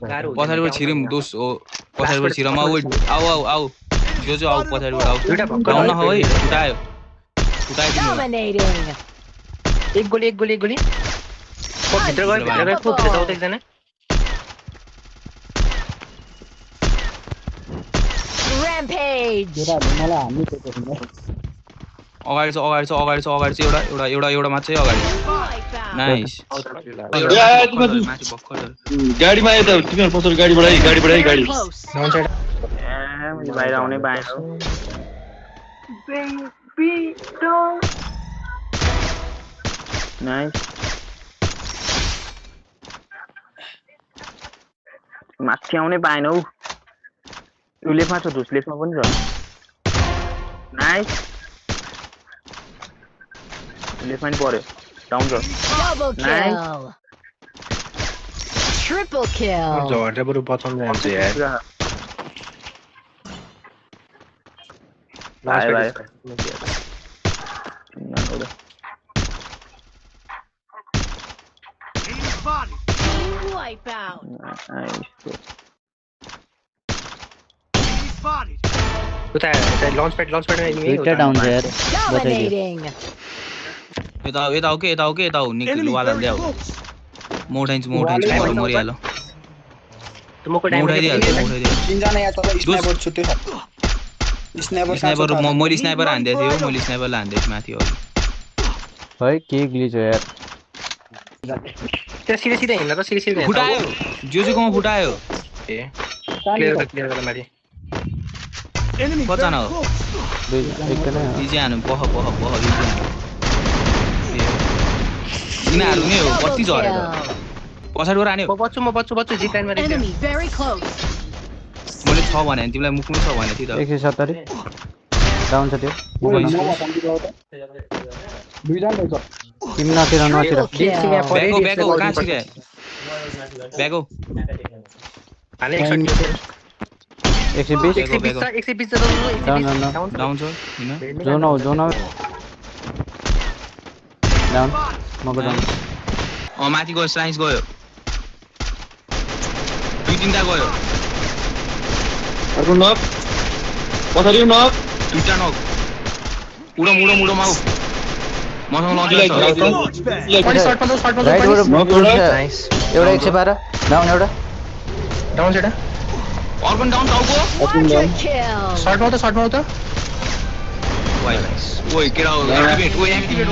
पछाडिबाट छिरिम दोस हो पछाडिबाट छिरमा आऊ आऊ आऊ जो आऊ पछाडिबाट आऊ डाउन नहो है उठायो तिमीलाई Dominating. एक गोली भित्र गयो फुट देता हो एकजना Rampage. अगाडि छ एउटा मात्रै अगाडि नाइस माथि भक्कर गाडीमा आयो त तिमीहरु पछाडि गाडी बढाइ गाडी Close. बाहिर आउने बाहेक नाइस माथि आउने बाएन हौ यो लेफमा छ धुस लेफमा पनि छ नाइस लेफमा नि पर्यो डाउन छ Double kill. Triple kill. झर्दै बरु बचाउनु जान्छ यार बाय बाय Wipe out. उता लॉन्च पैड एनिमी दुईटा डाउन छ यार Dominating. यता हो निक लुवाला ल्याऊ मोठाइन्छ खाइबाट मरिहाल्यो तुमको टाइम तीनजना या तर स्नाइपर छुट्टै छ स्नाइपर मैले स्नाइपर हान्दै थिएँ मैले स्नाइपरले हान्दै थिएँ माथि अघि है के ग्लिच हो यार त्यो सिधै हिँड्न त सिधै फुटायो जोजोकोमा फुटायो ए क्लियर गर्न माथि कचाना हो एकजना इजी हानु पह इजी हानु यिनीहरू नै हो कति झरेको पछाडिबाट हान्यो म बच्छु जी टाइममा रेडी Enemy very close. मैले 6 भने तिमीलाई मुक्नु छ भने थियो 170 डाउन छ त्यो दुईजना रहेछ तिमी नतिर Triple kill. ब्यागो कहाँ छिरे ब्यागो हाने 120 120 120 डाउन डाउन छ हैन जोन डाउन मको डाउन माथि गयो साइन्स गयो दुई तीनटा गयो अर्को नक पछाडि नक दुईटा नक उडो माउ मसँग लजिक पनि शॉट पनि राइटबाट नक एउटा नाइस एउटा 112 डाउन एउटा डाउन सेटा अर्को डाउन टाउको Quadra kill. शॉट माउ त वाइ नाइस ओइ केरा एक्टिभेट